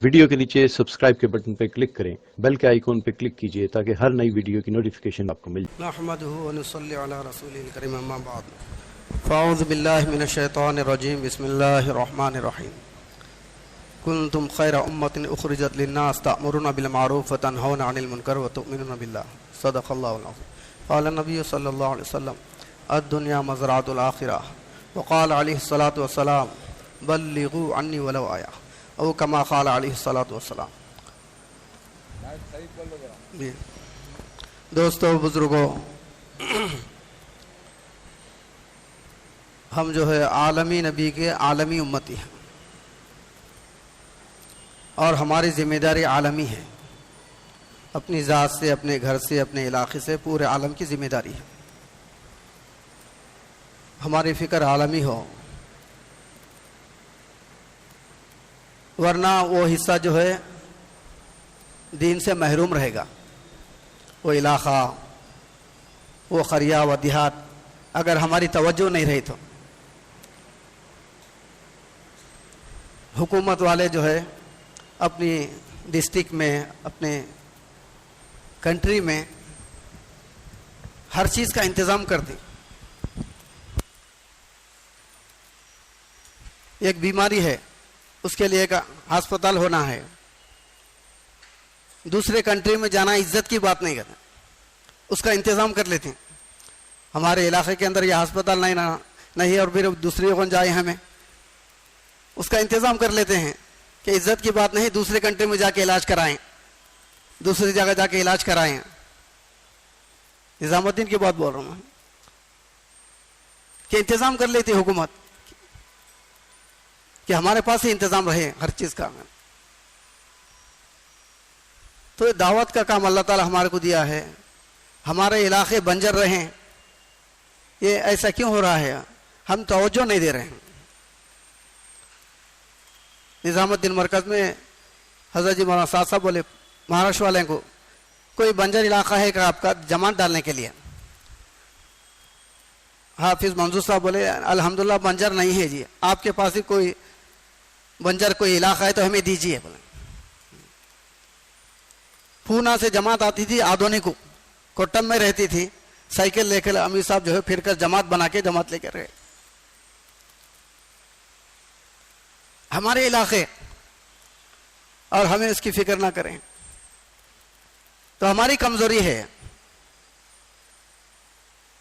Video के नीचे subscribe के बटन पर क्लिक करें, बेल के आइकॉन पर क्लिक कीजिए ताकि हर नई वीडियो की नोटिफिकेशन आपको मिल जाए। नहमदुहु व नुसल्ली अला रसूलिल करीम अम्मा बाद फ़अऊज़ु बिल्लाहि मिनश शैतानिर रजीम बिस्मिल्लाहिर रहमानिर रहीम कुंतुम खैरा उम्मतिन उखरिजत लिन्नास तअमुरुना बिल मारूफ व तनहौना अनिल मुनकर व तु'मिनुना बिल्लाह सदक़ल्लाहुल अज़ीम क़ाला नबी सल्लल्लाहु अलैहि वसल्लम अद-दुनिया मज़राअतुल आखिरह व क़ाला अलैहि सलातु व सलाम बल्लिगू अन्नी वलौ आया औ कमा क़ाला अलैहि सलातु व सलाम। जी दोस्तों बुजुर्गों, हम जो है आलमी नबी के आलमी उम्मती हैं और हमारी जिम्मेदारी आलमी है। अपनी ज़ात से, अपने घर से, अपने इलाके से पूरे आलम की जिम्मेदारी है। हमारी फ़िक्र आलमी हो, वरना वो हिस्सा जो है दीन से महरूम रहेगा। वो इलाक़ा, वो क़रिया व देहात अगर हमारी तवज्जो नहीं रही तो हुकूमत वाले जो है अपनी डिस्ट्रिक्ट में, अपने कंट्री में हर चीज़ का इंतज़ाम कर दें। एक बीमारी है, उसके लिए एक अस्पताल होना है, दूसरे कंट्री में जाना इज्जत की बात नहीं करना, उसका इंतज़ाम कर लेते हैं। हमारे इलाके के अंदर यह अस्पताल नहीं और फिर दूसरी कौन जाए, हमें उसका इंतज़ाम कर लेते हैं कि इज्जत की बात नहीं, दूसरे कंट्री में जाके इलाज कराएं, दूसरी जगह जाके इलाज कराएं। निज़ामुद्दीन की बात बोल रहा हूँ कि इंतज़ाम कर लेती हुकूमत कि हमारे पास ही इंतज़ाम रहे हर चीज़ का। तो दावत का काम अल्लाह ताला हमारे को दिया है। हमारे इलाके बंजर रहें, ये ऐसा क्यों हो रहा है? हम तवज्जो नहीं दे रहे हैं। निज़ामुद्दीन मरकज़ में हज़रत जी मौलाना साहब साहब बोले महाराष्ट्र वाले को, कोई बंजर इलाका है क्या आपका जमात डालने के लिए? हाफिज़ मंजूर साहब बोले अल्हम्दुलिल्लाह बंजर नहीं है जी, आपके पास ही कोई बंजर कोई इलाका है तो हमें दीजिए। बोले पूना से जमात आती थी, आधोनी को कोट्टम में रहती थी, साइकिल लेकर अमीर साहब जो है फिर जमात बना के जमात लेकर गए। हमारे इलाके और हमें उसकी फिक्र ना करें तो हमारी कमजोरी है।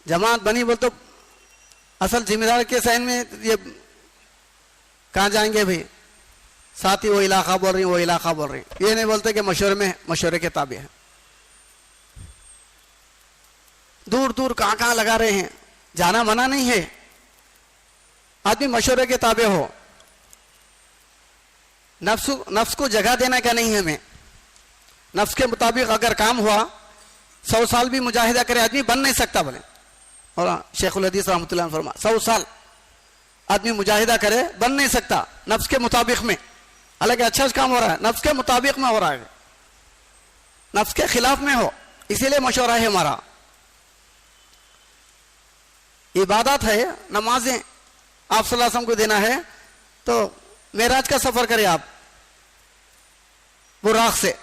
जमात बनी बोल तो असल जिम्मेदार के सहन में ये कहाँ जाएंगे भाई? साथ ही वो इलाका बोल रही, वो इलाका बोल रही, ये नहीं बोलते कि मशवरे में मशवरे के ताबे हैं। दूर दूर कहाँ कहाँ लगा रहे हैं, जाना मना नहीं है, आदमी मशवरे के ताबे हो। नफ्स को जगह देना क्या नहीं है हमें। नफ्स के मुताबिक अगर काम हुआ, 100 साल भी मुजाहिदा करे आदमी बन नहीं सकता। बोले और शेखुल हदीस रहमतुल्लाह फरमा 100 साल आदमी मुजाहिदा करे बन नहीं सकता नफ्स के मुताबिक में। हालांकि अच्छा काम हो रहा है, नफ्स के मुताबिक में हो रहा है, नफ्स के खिलाफ में हो, इसीलिए मशवरा है हमारा। इबादत है, नमाजें आप सल्लल्लाहु अलैहि वसल्लम को देना है तो मेराज का सफर करें आप बुराक से,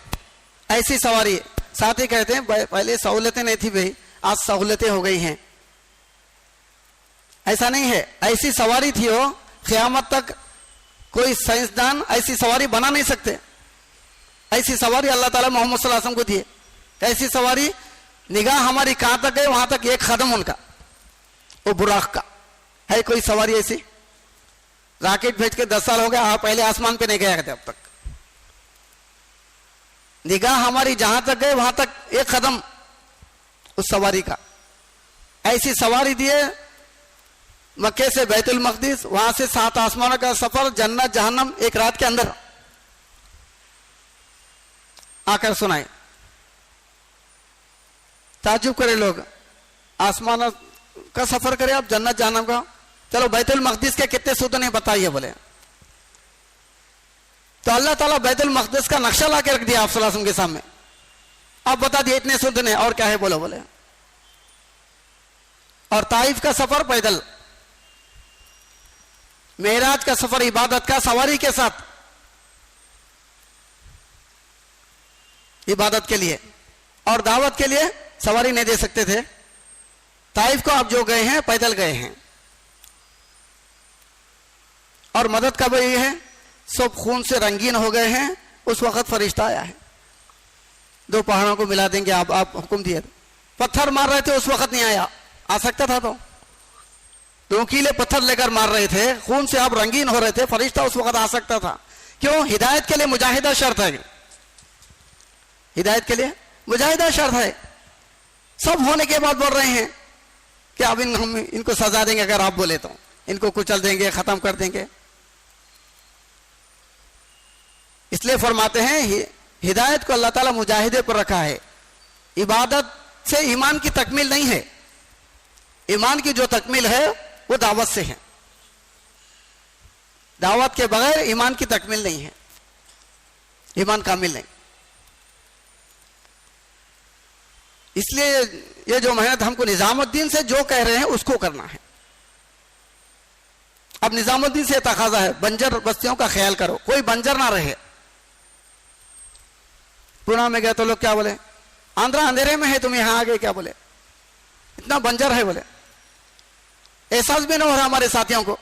ऐसी सवारी। साथ ही कहते हैं पहले सहूलतें नहीं थी भाई, आज सहूलतें हो गई हैं। ऐसा नहीं है, ऐसी सवारी थी हो, क़यामत तक कोई साइंसदान ऐसी सवारी बना नहीं सकते। ऐसी सवारी अल्लाह ताला मोहम्मद सल्लल्लाहु अलैहि वसल्लम को दिए। ऐसी सवारी निगाह हमारी कहां तक गई, वहां तक एक कदम उनका, वो बुराक का है। कोई सवारी ऐसी रॉकेट भेज के 10 साल हो गए, पहले आसमान पे नहीं गया करते अब तक। निगाह हमारी जहां तक गए वहां तक एक कदम उस सवारी का। ऐसी सवारी दिए मक्के से बैतुल मक़दिस, वहां से 7 आसमानों का सफर, जन्नत जहन्नम एक रात के अंदर आकर सुनाए। ताज्जुब करे लोग, आसमानों का सफर करे आप, जन्नत जहन्नम का, चलो बैतुल मक़दिस के कितने सूद नहीं बताइए। बोले तो अल्लाह ताला बैतुल मक़दिस का नक्शा ला के रख दिया आप सल्लल्लाहु अलैहि वसल्लम के सामने, आप बता दिए इतने सूद ने, और क्या है बोले। और ताइफ का सफर पैदल, मेराज का सफर इबादत का सवारी के साथ, इबादत के लिए, और दावत के लिए सवारी नहीं दे सकते थे। ताइफ को आप जो गए हैं पैदल गए हैं, और मदद का भी है, सब खून से रंगीन हो गए हैं। उस वक्त फरिश्ता आया है, दो पहाड़ों को मिला देंगे, आप हुक्म दिए। पत्थर मार रहे थे, उस वक्त नहीं आया, आ सकता था तो कीले पत्थर लेकर मार रहे थे, खून से आप रंगीन हो रहे थे, फरिश्ता उस वक्त आ सकता था। क्यों? हिदायत के लिए मुजाहिदा शर्त है, हिदायत के लिए मुजाहिदा शर्त है। सब होने के बाद बोल रहे हैं कि अब हम इनको सजा देंगे, अगर आप बोले तो इनको कुचल देंगे, खत्म कर देंगे। इसलिए फरमाते हैं हिदायत को अल्लाह ताला मुजाहिदे पर रखा है। इबादत से ईमान की तकमील नहीं है, ईमान की जो तकमील है वो दावत से है। दावत के बगैर ईमान की तकमील नहीं है, ईमान कामिल नहीं। इसलिए ये जो मेहनत हमको निजामुद्दीन से जो कह रहे हैं उसको करना है। अब निजामुद्दीन से तकाजा है बंजर बस्तियों का ख्याल करो, कोई बंजर ना रहे। पुणे में गए तो लोग क्या बोले, आंध्रा अंधेरे में है, तुम यहां आ गए क्या? बोले इतना बंजर है। बोले एहसास भी ना हो रहा हमारे साथियों को।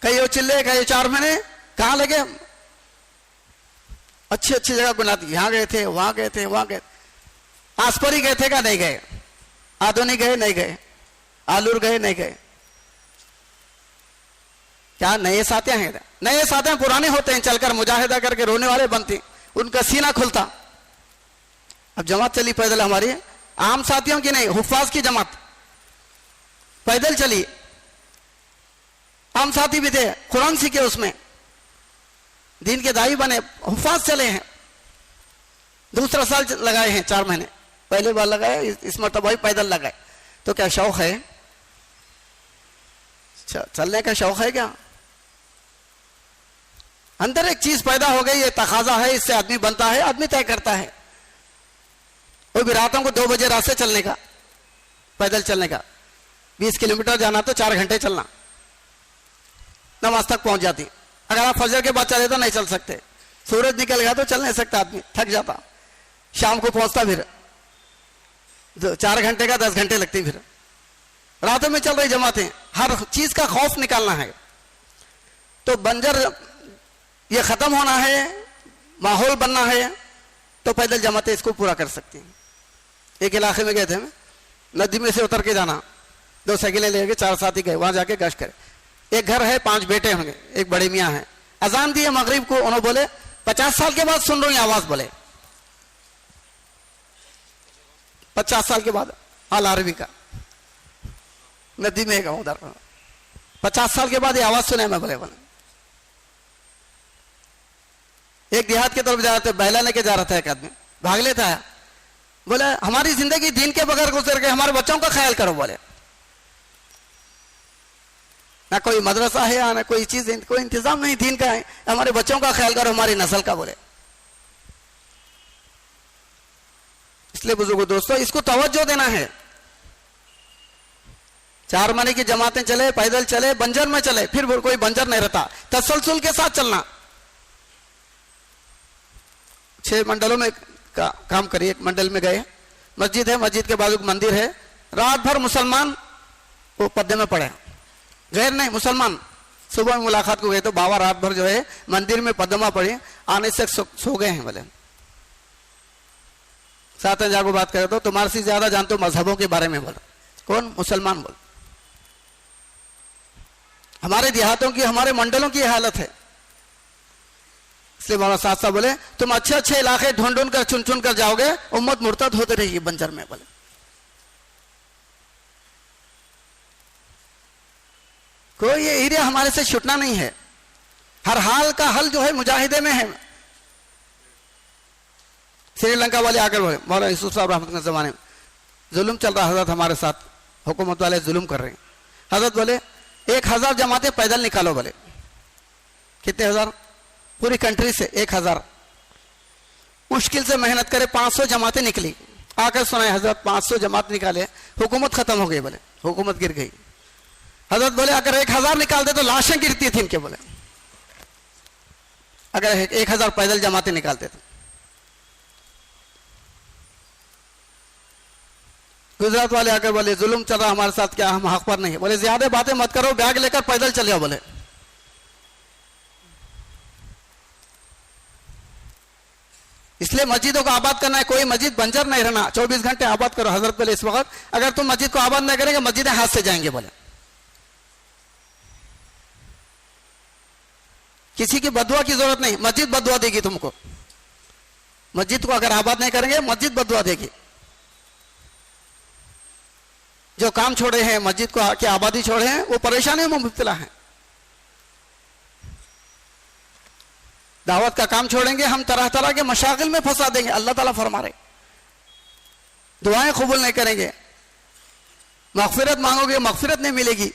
कई वो चिल्ले, कई 4 महीने कहां लगे, अच्छी अच्छी जगह गुनाती, यहां गए थे, वहां गए थे, वहां गए, आसपरी गए थे क्या? नहीं गए। आदोनी गए? नहीं गए। आलूर गए? नहीं गए। क्या नए साथियां हैं? नए साथियां पुराने होते हैं, चलकर मुजाहिदा करके रोने वाले बनते, उनका सीना खुलता। अब जमात चली पैदल हमारी, आम साथियों की नहीं, हुफ्फाज की जमात पैदल चली। आम साथी भी थे, कुरान सीखे, उसमें दीन के दाई बने, हुफ्फाज चले हैं। दूसरा साल लगाए हैं, 4 महीने। पहले बार लगाए, इस मरतबा पैदल लगाए। तो क्या शौक है? चलने का शौक है क्या? अंदर एक चीज पैदा हो गई, ये तकाजा है, इससे आदमी बनता है, आदमी तय करता है। वो भी रातों को 2 बजे रात से चलने का, पैदल चलने का। 20 किलोमीटर जाना तो 4 घंटे चलना, नमाज तक पहुंच जाती। अगर आप फजर के बाद चले तो नहीं चल सकते, सूरज निकल गया तो चल नहीं सकता, आदमी थक जाता। शाम को पहुंचता, फिर 4 घंटे का 10 घंटे लगती। फिर रातों में चल रही जमातें, हर चीज का खौफ निकालना है। तो बंजर ये खत्म होना है, माहौल बनना है, तो पैदल जमातें इसको पूरा कर सकती हैं। एक इलाके में गए थे, नदी में से उतर के जाना, 2 साइकिलें लेके 4 साथी गए, वहां जाके गश्त करे। एक घर है, 5 बेटे होंगे, एक बड़े मियाँ है। अजान दिए मगरिब को, उन्होंने बोले 50 साल के बाद सुन रही आवाज। बोले 50 साल के बाद, आल अरबी का, नदी में गया उधर, 50 साल के बाद ये आवाज सुने मैं। बोले एक देहात की तरफ जा रहे थे, बहला लेके जा रहा था, एक आदमी भाग लेता है। बोले हमारी जिंदगी दीन के बगैर गुजर गए, हमारे बच्चों का ख्याल करो। बोले ना कोई मदरसा है, ना कोई चीज, कोई इंतजाम नहीं दीन का है, हमारे बच्चों का ख्याल करो, हमारी नस्ल का। बोले इसलिए बुजुर्गों दोस्तों, इसको तवज्जो देना है। 4 महीने की जमातें चले, पैदल चले, बंजर में चले, फिर कोई बंजर नहीं रहता, तसलसल के साथ चलना। 6 मंडलों में काम करिए। एक मंडल में गए, मस्जिद है, मस्जिद के बाजू मंदिर है, रात भर मुसलमान वो पद्दे में पड़े, गैर नहीं मुसलमान। सुबह में मुलाकात को गए तो बाबा रात भर जो है मंदिर में पद्मा पड़े, आने से सो गए हैं। बोले साथ में जागो बात करे तो तुम्हारे से ज्यादा जानते हो मजहबों के बारे में। बोला कौन? मुसलमान। बोल हमारे देहातों की, हमारे मंडलों की हालत है। इसलिए बाबा साहब बोले तुम अच्छे अच्छे इलाके ढूंढ ढूंढ कर, चुन चुन कर जाओगे, उम्मत मुर्तद होते रहेगी बंजर में। बोले कोई ये एरिया हमारे से छूटना नहीं है। हर हाल का हल जो है मुजाहिदे में है। श्रीलंका वाले आकर बोले, मौलाना यूसुफ साहब रहमत के जमाने में जुल्म चल रहा, हजरत हमारे साथ हुकूमत वाले जुल्म कर रहे हैं। हजरत बोले 1000 जमातें पैदल निकालो। बोले कितने हजार? पूरी कंट्री से 1000। मुश्किल से मेहनत करे 500 जमातें निकली। आकर सुनाए हजरत 500 जमात निकाले, हुकूमत खत्म हो गई। बोले हुकूमत गिर गई। हजरत बोले अगर 1000 निकाल दे तो लाशें गिरती थी इनके। बोले अगर 1000 पैदल जमातें निकालते थे गुजरात वाले आकर बोले जुल्म चल रहा हमारे साथ, क्या हम हक पर नहीं? बोले ज्यादा बातें मत करो, बैग लेकर पैदल चले आओ। बोले इसलिए मस्जिदों को आबाद करना है, कोई मस्जिद बंजर नहीं रहना, 24 घंटे आबाद करो। हजरत बोले इस वक्त अगर तुम मस्जिद को आबाद नहीं करेंगे मस्जिदें हाथ से जाएंगे। बोले किसी की बदुआ की जरूरत नहीं, मस्जिद बदुआ देगी तुमको। मस्जिद को अगर आबाद नहीं करेंगे मस्जिद बदुआ देगी। जो काम छोड़े हैं, मस्जिद को की आबादी छोड़े हैं, वो परेशानियों में मुब्तला है। दावत का काम छोड़ेंगे हम तरह तरह के मशागिल में फंसा देंगे। अल्लाह ताला फरमा रहे दुआएं कबूल नहीं करेंगे, मगफिरत मांगोगे मगफिरत नहीं मिलेगी।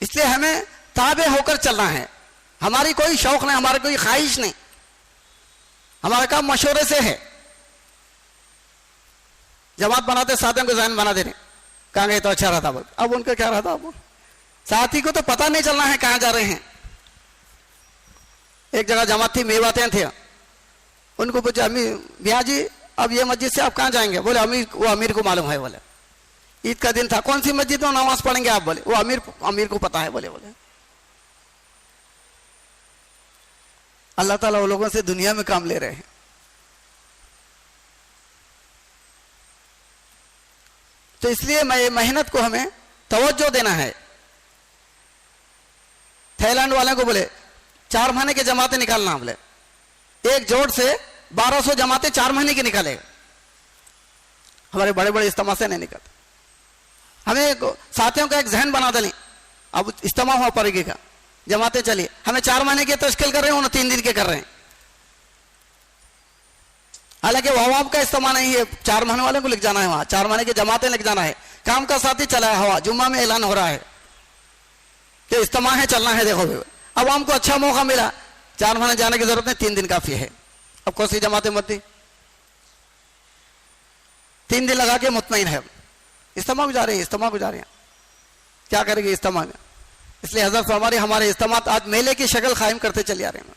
इसलिए हमें ताबे होकर चलना है। हमारी कोई शौक नहीं, हमारी कोई ख्वाहिश नहीं, हमारा काम मशवरे से है। जमात बनाते साथियों को जहन बना देने, कहाँ गए तो अच्छा रहता। अब उनका क्या रहता, अब साथी को तो पता नहीं चलना है कहाँ जा रहे हैं। एक जगह जमात थी, मेवाते थे, उनको पूछा अमीर भैया जी अब ये मस्जिद से आप कहाँ जाएंगे? बोले अमीर, वो अमीर को मालूम है। बोले ईद का दिन था, कौन सी मस्जिद में नमाज पढ़ेंगे आप? बोले वो अमीर को पता है। बोले अल्लाह ताला वो लोगों से दुनिया में काम ले रहे हैं। तो इसलिए मेहनत को हमें तवज्जो देना है। थाईलैंड वाले को बोले 4 महीने की जमातें निकालना। बोले एक जोड़ से 1200 जमातें 4 महीने की निकालेगा। हमारे बड़े बड़े इज्तिमा से नहीं निकलते। हमें साथियों का एक जहन बना दें, अब इज्तिमा हुआ पड़ेगी का जमातें चलिए, हमें 4 महीने की तश्कील कर रहे हैं, उन्हें 3 दिन के कर रहे हैं। हालांकि वहां का इस्तेमाल नहीं है, 4 महीने वाले को लिख जाना है, वहां 4 महीने की जमातें लिख जाना है। काम का साथी चला है, हवा जुम्मा में ऐलान हो रहा है कि इस्तेमा है, चलना है। देखो अब हमको अच्छा मौका मिला, 4 महीने जाने की जरूरत नहीं, 3 दिन काफी है। अब कौन सी जमातें मत दी, 3 दिन लगा के मुतमईन है। इस्तेमा को जा रहे हैं, इस्तेमा को जा रहे हैं, क्या करेंगे इस्तेमा में? इसलिए हजरत हमारे इस्तेमा आज मेले की शक्ल कायम करते चले आ रहे हैं।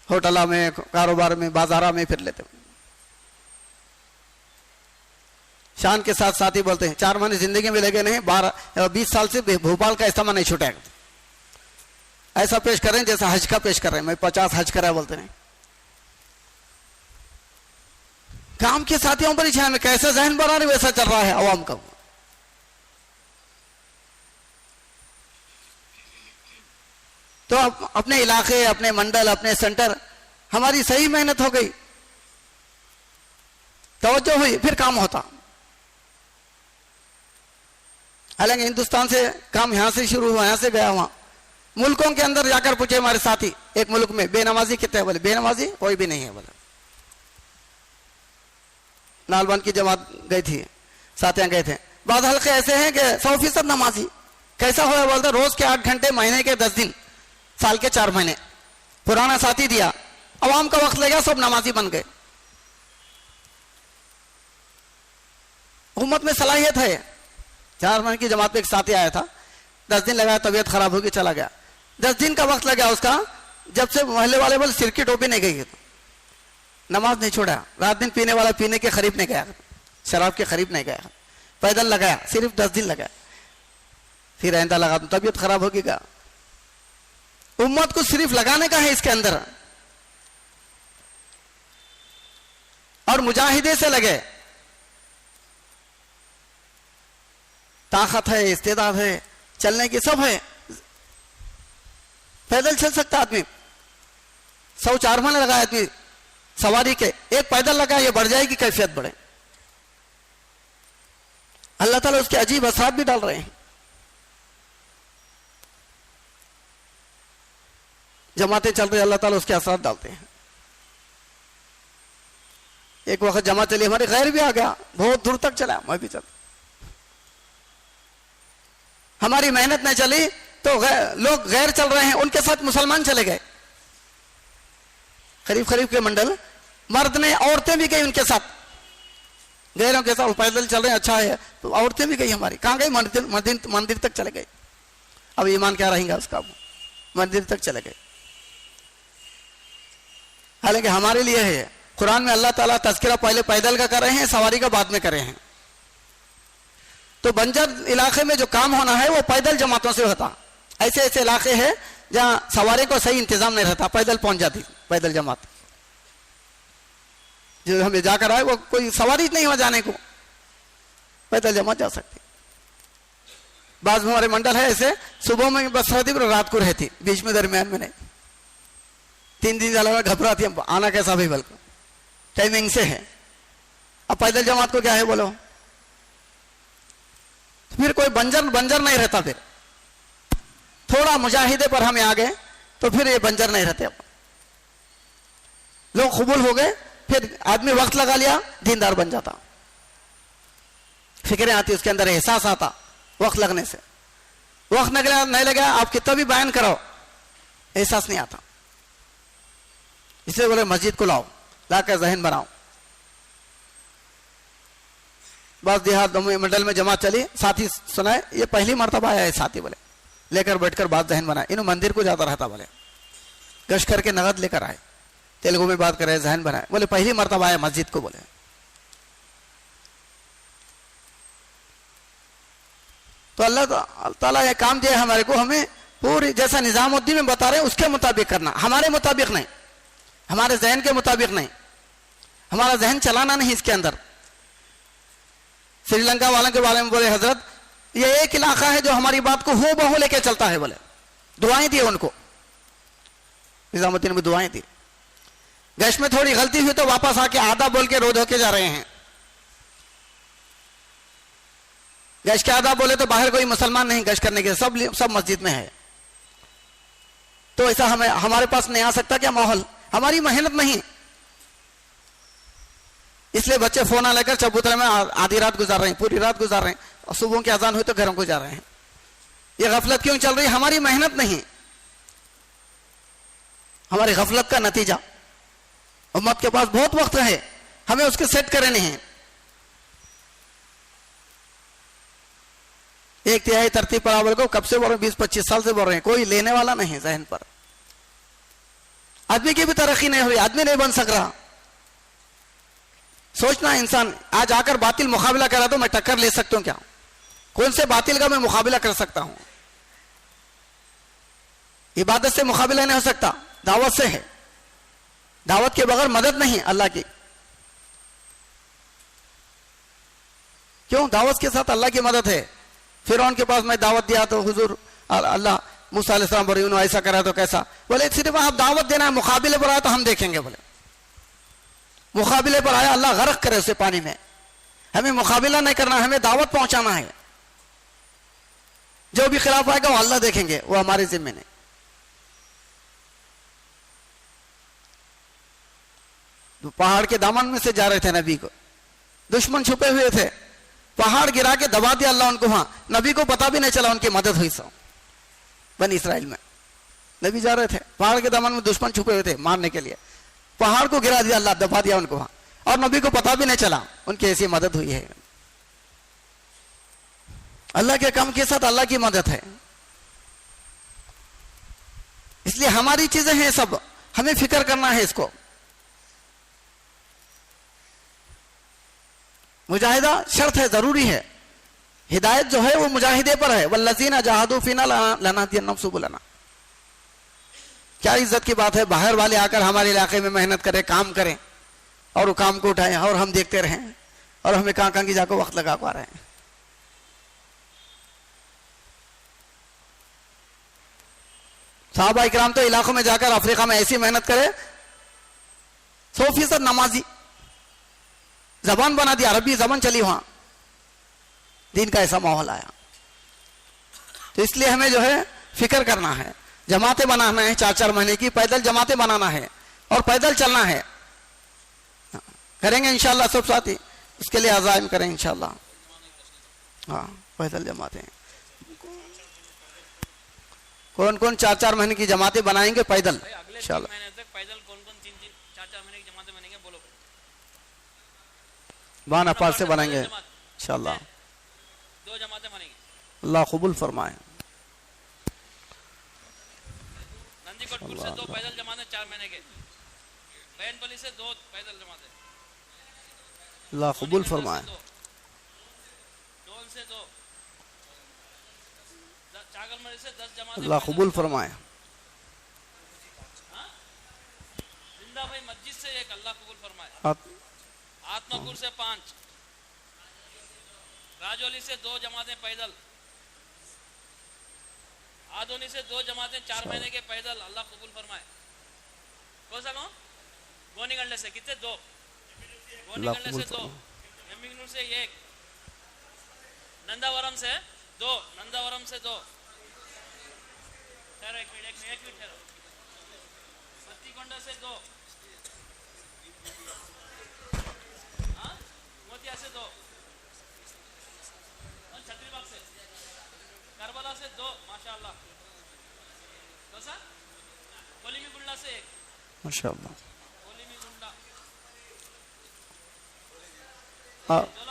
होटल में, कारोबार में, बाजारा में फिर लेते हैं। शान के साथ साथी बोलते हैं 4 महीने जिंदगी में लगे नहीं, 20 साल से भोपाल का इस्तेमा नहीं छूटेगा। ऐसा पेश करें जैसा हज का पेश कर रहे हैं, मैं 50 हज करा बोलते नहीं। काम के साथियों पर ही में कैसे जहन बना रहे वैसा चल रहा है अवाम का। तो अपने इलाके, अपने मंडल, अपने सेंटर, हमारी सही मेहनत हो गई, तवज्जो हुई, फिर काम होता। हालांकि हिंदुस्तान से काम यहां से शुरू हुआ, यहां से गया वहां मुल्कों के अंदर जाकर पूछे हमारे साथी, एक मुल्क में बेनमाजी कितने? बोले बेनमाजी कोई भी नहीं है। बोले नालबंद की जमात गई थी, साथियां गए थे, बाद हल्के ऐसे हैं कि 100% नमाजी। कैसा हुआ? बोलते रोज के 8 घंटे, महीने के 10 दिन, साल के 4 महीने। पुराना साथी दिया, अवाम का वक्त लगा, सब नमाजी बन गए। उम्मत में सलाहियत है। 4 महीने की जमात पे एक साथी आया था, 10 दिन लगा, तबीयत खराब होगी चला गया। 10 दिन का वक्त लगा उसका, जब से मोहल्ले वाले बोले सिर की टोपी नहीं गई, तो नमाज नहीं छोड़ा। रात दिन पीने वाला पीने के करीब नहीं गया, शराब के करीब नहीं गया, पैदल लगाया, सिर्फ 10 दिन लगाया, फिर आइंदा लगा तो तबीयत खराब होगी क्या? उम्मत को सिर्फ लगाने का है इसके अंदर। और मुजाहिदे से लगे, ताकत है, इस्तेदाद है, चलने की सब है, पैदल चल सकता आदमी। 104 महीने लगा आदमी सवारी के, एक पैदल लगा, ये बढ़ जाएगी, कैफियत बढ़े। अल्लाह ताला उसके अजीब असरात भी डाल रहे हैं। जमातें चल रही, अल्लाह ताला उसके असरात डालते हैं। एक वक्त जमा चली, हमारे गैर भी आ गया, बहुत दूर तक चला, मैं भी चल। हमारी मेहनत नहीं चली तो लोग गैर चल रहे हैं, उनके साथ मुसलमान चले गए। करीब करीब के मंडल, मर्द ने, औरतें भी गई उनके साथ, गैरों के साथ पैदल चल रहे हैं, अच्छा है। तो औरतें भी गई हमारी, कहाँ गई? मंदिर तक चले गए। अब ईमान क्या रहेगा उसका, मंदिर तक चले गए। हालांकि हमारे लिए है। कुरान में अल्लाह ताला तज़किरा पहले पैदल का कर रहे हैं, सवारी का बाद में कर रहे हैं। तो बंजर इलाके में जो काम होना है वो पैदल जमातों से होता। ऐसे ऐसे इलाके हैं जहां सवारी को सही इंतजाम नहीं रहता, पैदल पहुंच जाती पैदल जमात। जो हमें जाकर आए वो कोई सवारी नहीं हो जाने को, पैदल जमात जा सकती। बाज हमारे मंडल है ऐसे, सुबह में बस रहती पर रात को रहती, बीच में दरमियान में नहीं। 3 दिन ज्यादा घबराती है, आना कैसा भी बल्कि टाइमिंग से है। अब पैदल जमात को क्या है बोलो, फिर कोई बंजर नहीं रहता। फिर थोड़ा मुजाहिदे पर हमें आ गए तो फिर ये बंजर नहीं रहते। अब लोग कबूल हो गए, फिर आदमी वक्त लगा लिया, दीनदार बन जाता, फिक्रें आती, उसके अंदर एहसास आता। वक्त लगने से, वक्त नहीं लगा आप कितना भी बयान कराओ, एहसास नहीं आता। इसलिए बोले मस्जिद को लाओ, लाकर जहन बनाओ। बस देहात मंडल में जमात चली, साथी सुनाए, ये पहली मर्तबा आया है साथी, बोले लेकर बैठकर बात जहन बनाए। इन मंदिर को जाता रहता, बोले गश करके नगद लेकर आए, तेलुगु में बात करे, जहन बनाए। बोले पहली मर्तबा आया मस्जिद को। बोले तो अल्लाह ताला ये काम दिया हमारे को, हमें पूरी जैसा निजामुद्दीन में बता रहे हैं उसके मुताबिक करना, हमारे मुताबिक नहीं, हमारे जहन के मुताबिक नहीं, हमारा जहन चलाना नहीं इसके अंदर। श्रीलंका वालों के बारे में बोले हजरत ये एक इलाका है जो हमारी बात को हूँ बहू लेके चलता है। बोले दुआएं दी उनको, निजामुद्दीन में दुआएं दी। गश में थोड़ी गलती हुई तो वापस आके आधा बोल के रो धो के जा रहे हैं। गश के आधा बोले तो बाहर कोई मुसलमान नहीं गश करने के, सब मस्जिद में है। तो ऐसा हमारे पास नहीं आ सकता क्या माहौल, हमारी मेहनत नहीं। इसलिए बच्चे फोन लेकर चबूतरे में आधी रात गुजार रहे हैं, पूरी रात गुजार रहे हैं, और सुबह की अजान हुई तो घरों को जा रहे हैं। ये गफलत क्यों चल रही है, हमारी मेहनत नहीं, हमारी गफलत का नतीजा। उम्मत के पास बहुत वक्त है, हमें उसके सेट करने हैं। एक तिहाई तरतीब बराबर को कब से बोल रहे हैं, 20-25 साल से बोल रहे हैं, कोई लेने वाला नहीं जहन पर। आदमी की भी तरक्की नहीं हुई, आदमी नहीं बन सक रहा। सोचना इंसान आज आकर बातिल मुकाबला करा तो मैं टक्कर ले सकता हूं क्या, कौन से बातिल का मैं मुकाबला कर सकता हूं। इबादत से मुकाबला नहीं हो सकता, दावत से है। दावत के बगैर मदद नहीं अल्लाह की। क्यों, दावत के साथ अल्लाह की मदद है। फिरौन के पास मैं दावत दिया तो हुजूर अल्लाह मूसा अलैहिस्सलाम पर ऐसा करा तो कैसा, बोले सिर्फ आप दावत देना है, मुकाबले पर आया तो हम देखेंगे। बोले मुकाबले पर आया अल्लाह गर्क करे उसे पानी में, हमें मुकाबला नहीं करना, हमें दावत पहुंचाना है। जो भी खिलाफ आएगा वो अल्लाह देखेंगे, वो हमारे जिम्मे नहीं। तो पहाड़ के दामन में से जा रहे थे नबी को, दुश्मन छुपे हुए थे, पहाड़ गिरा के दबा दिया अल्लाह उनको। वहां नबी को पता भी नहीं चला उनकी मदद हुई। सब बनी इसराइल में नबी जा रहे थे, पहाड़ के दामन में दुश्मन छुपे हुए थे मारने के लिए, पहाड़ को गिरा दिया अल्लाह, दबा दिया उनको वहां, और नबी को पता भी नहीं चला उनकी ऐसी मदद हुई है। अल्लाह के काम के साथ अल्लाह की मदद है। इसलिए हमारी चीजें हैं सब, हमें फिक्र करना है इसको। मुजाहिदा शर्त है, जरूरी है। हिदायत जो है वो मुजाहिदे पर है। वल्लज़ीना जाहदू फीना लनहदियन्नहुम सुबुलना। क्या इज्जत की बात है, बाहर वाले आकर हमारे इलाके में मेहनत करें, काम करें, और वो काम को उठाएं और हम देखते रहें, और हमें कहां कहां की जाकर वक्त लगा पा रहे हैं। साहबा इकराम तो इलाकों में जाकर अफ्रीका में ऐसी मेहनत करे, 100% नमाजी, जबान बना दी, अरबी जबान चली वहां, दीन का ऐसा माहौल आया। तो इसलिए हमें जो है फिक्र करना है, जमातें बनाना है 4-4 महीने की, पैदल जमातें बनाना है और पैदल चलना है। करेंगे इंशाल्लाह सब साथी, उसके लिए अज़ाइम करें इंशाल्लाह। हाँ, पैदल जमातें कौन कौन 4-4 महीने की जमातें बनाएंगे पैदल इंशाल्लाह। बान अपार से बनाएंगे इंशाल्लाह, 2 जमातें बनेंगी। अल्लाह कबूल फरमाए। नंदीकोटपुर से 2 पैदल जमातें 4 महीने के। बैनपली से 2 पैदल जमाते, अल्लाह कबूल फरमाए। डोल से 2, चागलमरी से 10 जमाते अल्लाह पैदल। कबूल फरमाए। हाँ? जिंदा भाई मस्जिद से 1, अल्लाह कबूल फरमाए। आत्मापुर से 5, राजौली से 2 जमातें पैदल, आदोनी से 2 जमातें 4 महीने के पैदल, अल्लाह कबूल फरमाए। कौन सा गाँव? गोनीगंडे से कितने? 2, गोनीगंडे से 2, एम्बिगनूर से 1, नंदावरम से 2, नंदावरम से 2, ठहरो एक मिनट ठहरो, सत्तीकोंडा से 2, हाँ, मोतिया से 2, और छतरीबाग से, करबला से 2, माशाअल्लाह। कौन सा? कोलिमी गुंडा से 1, माशाअल्लाह। कोलिमी गुंडा हाँ, 2